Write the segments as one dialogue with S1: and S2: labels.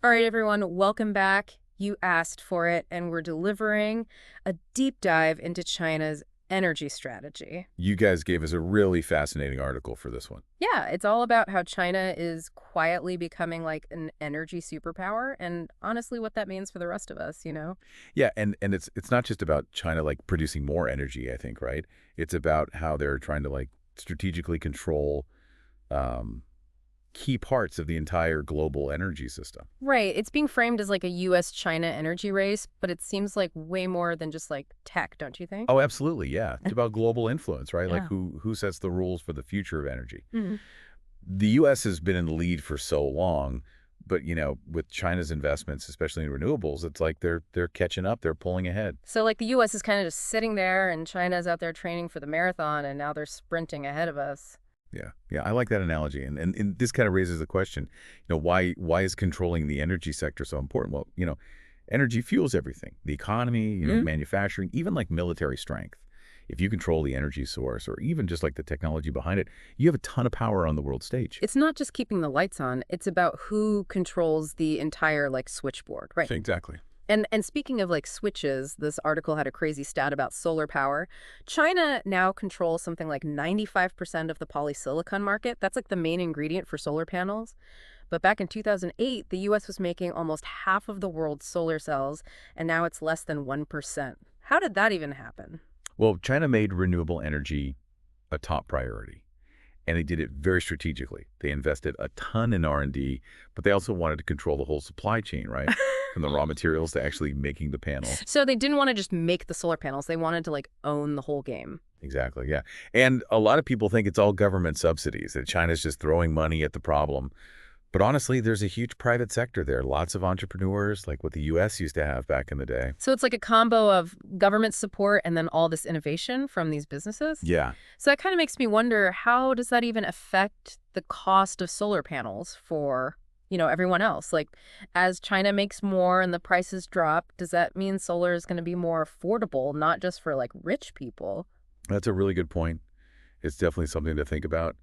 S1: All right, everyone, welcome back. You asked for it, and we're delivering a deep dive into China's energy strategy.
S2: You guys gave us a really fascinating article for this one.
S1: Yeah, it's all about how China is quietly becoming like an energy superpower, and honestly, what that means for the rest of us.
S2: Yeah, and it's not just about China like producing more energy, I think, right? It's about how they're trying to like strategically control um, key parts of the entire global energy system.
S1: Right, it's being framed as like a US-China energy race, but it seems like way more than just like tech, don't you think?
S2: Oh, absolutely, yeah. It's about global influence, right? Like
S1: Yeah.
S2: who sets the rules for the future of energy.
S1: Mhm.
S2: The U.S. has been in the lead for so long, but with China's investments, especially in renewables, it's like they're catching up, they're pulling ahead.
S1: So like the US is kind of just sitting there and China's out there training for the marathon and now they're sprinting ahead of us.
S2: Yeah, yeah, I like that analogy, and this kind of raises the question, why is controlling the energy sector so important? Well, energy fuels everything, the economy, manufacturing, even like military strength. If you control the energy source, or even just like the technology behind it, you have a ton of power on the world stage.
S1: It's not just keeping the lights on, it's about who controls the entire like switchboard, right?
S2: Exactly.
S1: And speaking of like switches, this article had a crazy stat about solar power. China now controls something like 95% of the polysilicon market. That's like the main ingredient for solar panels. But back in 2008, the US was making almost half of the world's solar cells, and now it's less than 1%. How did that even happen?
S2: Well, China made renewable energy a top priority, and they did it very strategically. They invested a ton in R&D, but they also wanted to control the whole supply chain, right? From the raw materials to actually making the panels.
S1: So they didn't want to just make the solar panels. They wanted to like own the whole game.
S2: Exactly, yeah. And a lot of people think it's all government subsidies, that China's just throwing money at the problem. But honestly, there's a huge private sector there, lots of entrepreneurs, like what the U.S. used to have back in the day.
S1: So it's like a combo of government support and then all this innovation from these businesses.
S2: Yeah.
S1: So that kind of makes me wonder, how does that even affect the cost of solar panels for, everyone else? Like, as China makes more and the prices drop, does that mean solar is going to be more affordable, not just for like rich people?
S2: That's a really good point. It's definitely something to think about.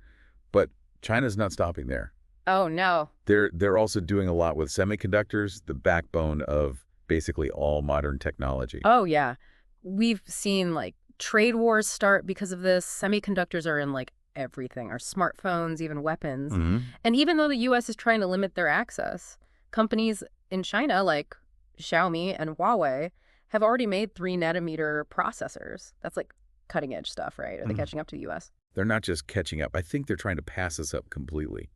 S2: But China's not stopping there.
S1: Oh, no.
S2: They're also doing a lot with semiconductors, the backbone of basically all modern technology.
S1: Oh, yeah. We've seen like trade wars start because of this. Semiconductors are in like everything, our smartphones, even weapons.
S2: Hmm.
S1: And even though the US is trying to limit their access, companies in China like Xiaomi and Huawei have already made 3 nanometer processors. That's like cutting edge stuff, right? Are they catching up to the US?
S2: They're not just catching up. I think they're trying to pass us up completely.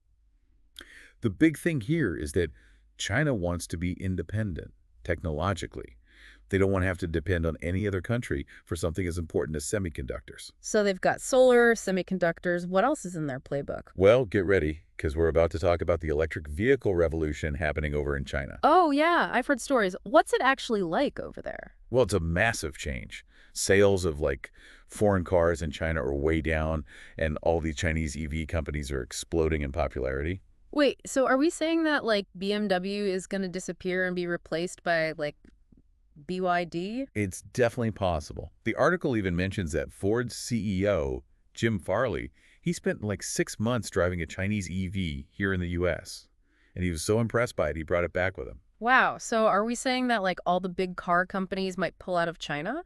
S2: The big thing here is that China wants to be independent technologically. They don't want to have to depend on any other country for something as important as semiconductors.
S1: So they've got solar, semiconductors. What else is in their playbook?
S2: Well, get ready, because we're about to talk about the electric vehicle revolution happening over in China.
S1: Oh, yeah, I've heard stories. What's it actually like over there?
S2: Well, it's a massive change. Sales of like foreign cars in China are way down, and all these Chinese EV companies are exploding in popularity.
S1: Wait, so are we saying that like BMW is going to disappear and be replaced by like BYD?
S2: It's definitely possible. The article even mentions that Ford's CEO, Jim Farley, he spent like 6 months driving a Chinese EV here in the U.S. And he was so impressed by it, he brought it back with him.
S1: Wow, so are we saying that like all the big car companies might pull out of China?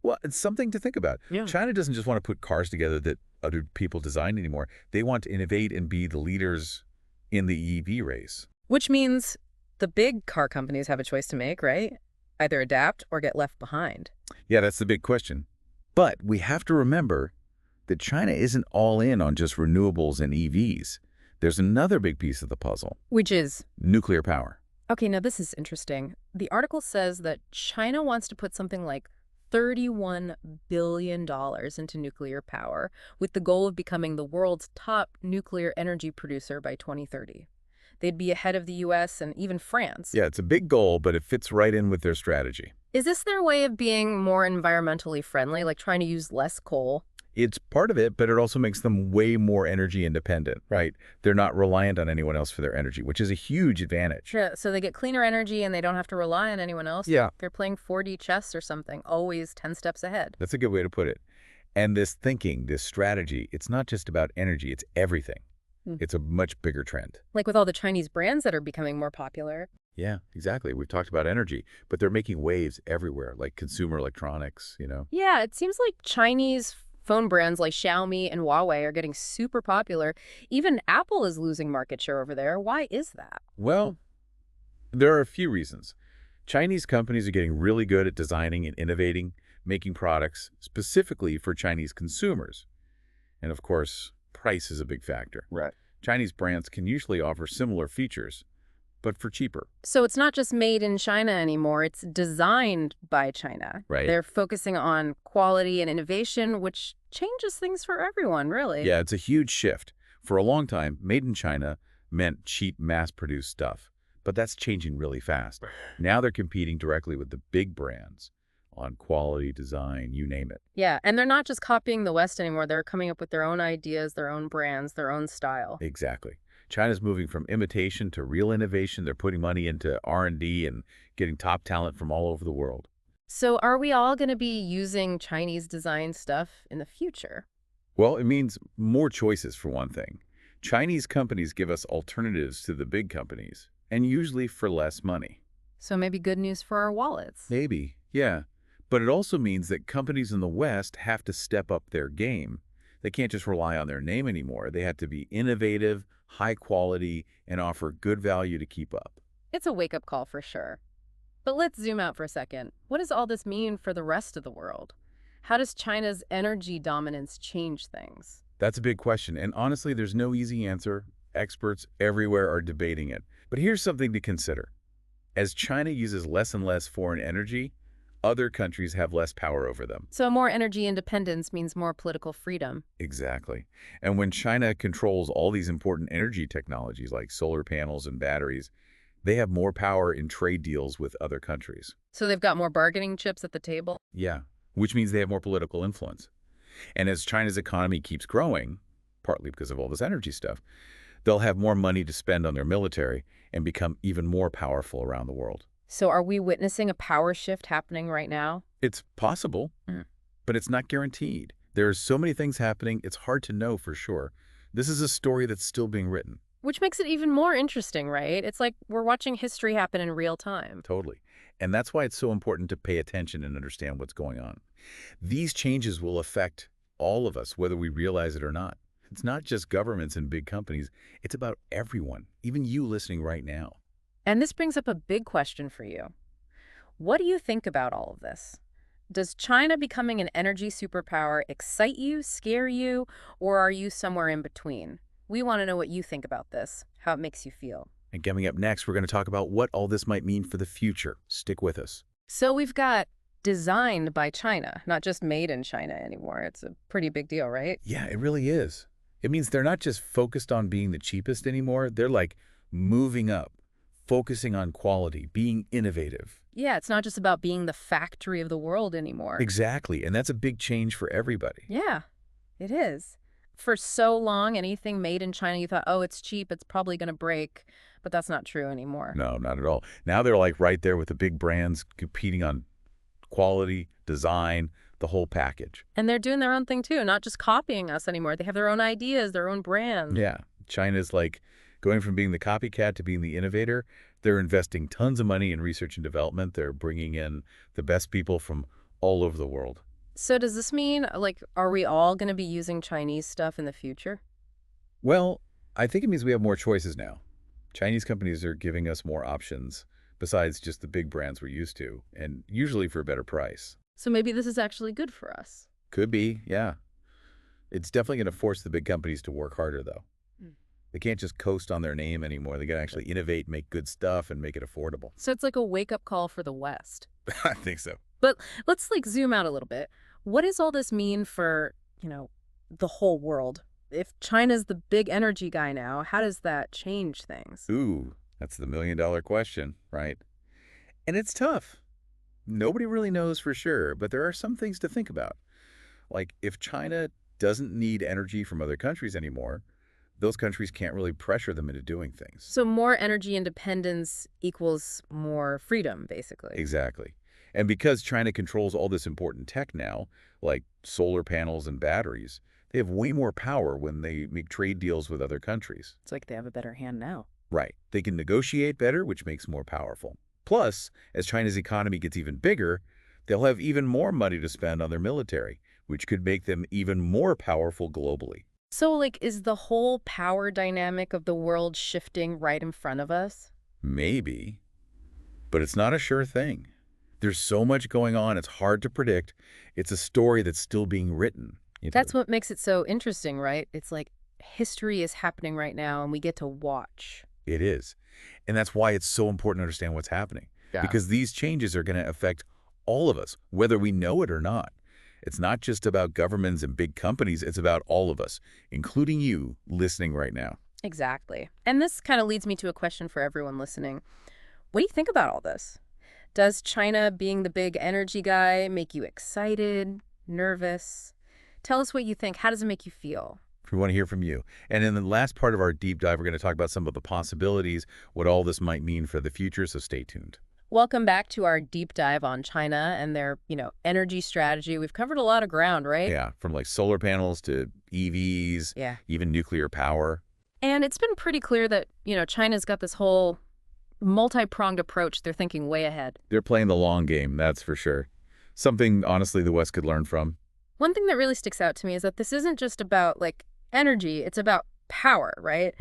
S2: Well, it's something to think about.
S1: Yeah.
S2: China doesn't just want to put cars together that other people design anymore. They want to innovate and be the leaders in the EV race.
S1: Which means the big car companies have a choice to make, right? Either adapt or get left behind.
S2: Yeah, that's the big question. But we have to remember that China isn't all in on just renewables and EVs. There's another big piece of the puzzle:
S1: Which is,
S2: nuclear power.
S1: okay, now this is interesting. The article says that China wants to put something like $31 billion into nuclear power, with the goal of becoming the world's top nuclear energy producer by 2030. They'd be ahead of the US and even France.
S2: Yeah, it's a big goal, but it fits right in with their strategy.
S1: Is this their way of being more environmentally friendly, like trying to use less coal?
S2: It's part of it, but it also makes them way more energy independent, right? They're not reliant on anyone else for their energy, which is a huge advantage.
S1: Yeah, so they get cleaner energy and they don't have to rely on anyone else.
S2: Yeah.
S1: They're playing 4D chess or something, always 10 steps ahead.
S2: That's a good way to put it. And this thinking, this strategy, it's not just about energy, it's everything.
S1: Mm.
S2: It's a much bigger trend.
S1: Like with all the Chinese brands that are becoming more popular.
S2: Yeah, exactly. We've talked about energy, but they're making waves everywhere, like consumer electronics.
S1: Yeah, it seems like Chinese phone brands like Xiaomi and Huawei are getting super popular. Even Apple is losing market share over there. Why is that?
S2: Well, there are a few reasons. Chinese companies are getting really good at designing and innovating, making products specifically for Chinese consumers. And of course, price is a big factor.
S3: Right.
S2: Chinese brands can usually offer similar features, but for cheaper.
S1: So it's not just made in China anymore, it's designed by China.
S2: Right.
S1: They're focusing on quality and innovation, which changes things for everyone, really.
S2: Yeah, it's a huge shift. For a long time, made in China meant cheap, mass-produced stuff. But that's changing really fast. Now they're competing directly with the big brands on quality, design, you name it.
S1: Yeah, and they're not just copying the West anymore. They're coming up with their own ideas, their own brands, their own style.
S2: Exactly. China's moving from imitation to real innovation. They're putting money into R&D and getting top talent from all over the world.
S1: So are we all going to be using Chinese design stuff in the future?
S2: Well, it means more choices for one thing. Chinese companies give us alternatives to the big companies, and usually for less money.
S1: So maybe good news for our wallets.
S2: Maybe, yeah. But it also means that companies in the West have to step up their game. They can't just rely on their name anymore. They have to be innovative, high quality, and offer good value to keep up.
S1: It's a wake-up call for sure. But let's zoom out for a second. What does all this mean for the rest of the world? How does China's energy dominance change things?
S2: That's a big question, and honestly, there's no easy answer. Experts everywhere are debating it. But here's something to consider. As China uses less and less foreign energy, other countries have less power over them.
S1: So more energy independence means more political freedom.
S2: Exactly. And when China controls all these important energy technologies like solar panels and batteries, they have more power in trade deals with other countries.
S1: So they've got more bargaining chips at the table?
S2: Yeah, which means they have more political influence. And as China's economy keeps growing, partly because of all this energy stuff, they'll have more money to spend on their military and become even more powerful around the world.
S1: So are we witnessing a power shift happening right now?
S2: It's possible, but it's not guaranteed. There are so many things happening, it's hard to know for sure. This is a story that's still being written.
S1: Which makes it even more interesting, right? It's like we're watching history happen in real time.
S2: Totally. And that's why it's so important to pay attention and understand what's going on. These changes will affect all of us, whether we realize it or not. It's not just governments and big companies. It's about everyone, even you listening right now.
S1: And this brings up a big question for you. What do you think about all of this? Does China becoming an energy superpower excite you, scare you, or are you somewhere in between? We want to know what you think about this, how it makes you feel.
S2: And coming up next, we're going to talk about what all this might mean for the future. Stick with us.
S1: So we've got designed by China, not just made in China anymore. It's a pretty big deal, right?
S2: Yeah, it really is. It means they're not just focused on being the cheapest anymore. They're like moving up, focusing on quality, being innovative.
S1: Yeah, it's not just about being the factory of the world anymore.
S2: Exactly, and that's a big change for everybody.
S1: Yeah, it is. For so long, anything made in China, you thought, oh, it's cheap, it's probably going to break. But that's not true anymore.
S2: No, not at all. Now they're like right there with the big brands competing on quality, design, the whole package.
S1: And they're doing their own thing too, not just copying us anymore. They have their own ideas, their own brands.
S2: Yeah, China's like going from being the copycat to being the innovator. They're investing tons of money in research and development. They're bringing in the best people from all over the world.
S1: So does this mean, like, are we all going to be using Chinese stuff in the future?
S2: Well, I think it means we have more choices now. Chinese companies are giving us more options besides just the big brands we're used to, and usually for a better price.
S1: So maybe this is actually good for us.
S2: Could be, yeah. It's definitely going to force the big companies to work harder, though. They can't just coast on their name anymore. They got to actually innovate, make good stuff, and make it affordable.
S1: So it's like a wake-up call for the West.
S2: I think so.
S1: But let's zoom out a little bit. What does all this mean for, the whole world? If China's the big energy guy now, how does that change things?
S2: Ooh, that's the million-dollar question, right? And it's tough. Nobody really knows for sure, but there are some things to think about. Like, if China doesn't need energy from other countries anymore, those countries can't really pressure them into doing things.
S1: So more energy independence equals more freedom, basically.
S2: Exactly. And because China controls all this important tech now, like solar panels and batteries, They have way more power when they make trade deals with other countries.
S1: It's like they have a better hand now.
S2: Right. They can negotiate better, which makes them more powerful. Plus, as China's economy gets even bigger, they'll have even more money to spend on their military, which could make them even more powerful globally.
S1: So, like, is the whole power dynamic of the world shifting right in front of us?
S2: Maybe, but it's not a sure thing. There's so much going on, it's hard to predict. It's a story that's still being written.
S1: That's what makes it so interesting, right? It's like history is happening right now and we get to watch.
S2: It is. And that's why it's so important to understand what's happening.
S1: Yeah.
S2: Because these changes are going to affect all of us, whether we know it or not. It's not just about governments and big companies, it's about all of us, including you listening right now.
S1: Exactly. And this kind of leads me to a question for everyone listening. What do you think about all this? Does China being the big energy guy make you excited, nervous? Tell us what you think. How does it make you feel?
S2: We want to hear from you. And in the last part of our deep dive, we're going to talk about some of the possibilities, what all this might mean for the future, so stay tuned.
S1: Welcome back to our deep dive on China and their, energy strategy. We've covered a lot of ground, right?
S2: Yeah, from like solar panels to EVs,
S1: Yeah.
S2: even nuclear power.
S1: And it's been pretty clear that, China's got this whole multi-pronged approach. They're thinking way ahead.
S2: They're playing the long game, that's for sure. Something, honestly, the West could learn from.
S1: One thing that really sticks out to me is that this isn't just about, energy. It's about power, right?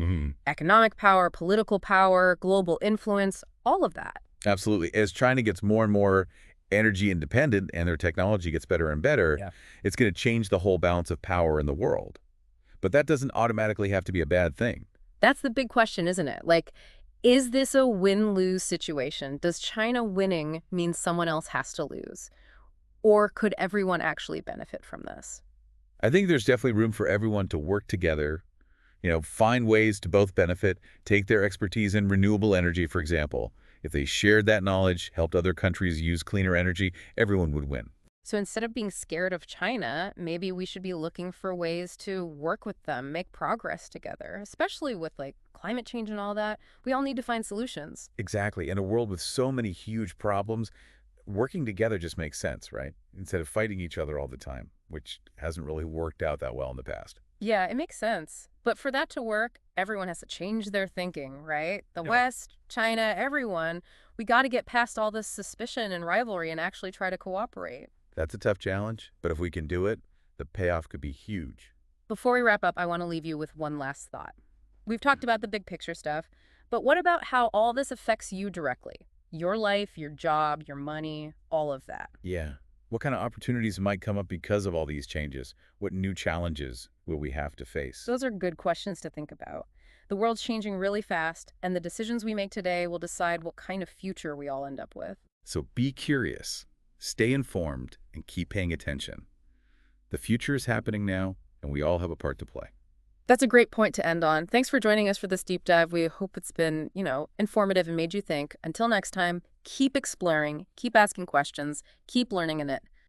S1: Economic power, political power, global influence, all of that.
S2: Absolutely. As China gets more and more energy independent and their technology gets better and better, it's going to change the whole balance of power in the world. But that doesn't automatically have to be a bad thing.
S1: That's the big question, isn't it? Is this a win-lose situation? Does China winning mean someone else has to lose? Or could everyone actually benefit from this?
S2: I think there's definitely room for everyone to work together, find ways to both benefit, take their expertise in renewable energy, for example. If they shared that knowledge, helped other countries use cleaner energy, everyone would win.
S1: So instead of being scared of China, maybe we should be looking for ways to work with them, make progress together, especially with climate change and all that. We all need to find solutions.
S2: Exactly. In a world with so many huge problems, working together just makes sense, right? Instead of fighting each other all the time, which hasn't really worked out that well in the past.
S1: Yeah, it makes sense. But for that to work, everyone has to change their thinking, right? The
S2: Yeah.
S1: West, China, everyone. We got to get past all this suspicion and rivalry and actually try to cooperate.
S2: That's a tough challenge, but if we can do it, the payoff could be huge.
S1: Before we wrap up, I want to leave you with one last thought. We've talked about the big picture stuff, but what about how all this affects you directly? Your life, your job, your money, all of that.
S2: Yeah. What kind of opportunities might come up because of all these changes? What new challenges will we have to face?
S1: Those are good questions to think about. The world's changing really fast, and the decisions we make today will decide what kind of future we all end up with.
S2: So be curious, stay informed, and keep paying attention. The future is happening now, and we all have a part to play.
S1: That's a great point to end on. Thanks for joining us for this deep dive. We hope it's been, informative and made you think. Until next time, keep exploring, keep asking questions, keep learning in it.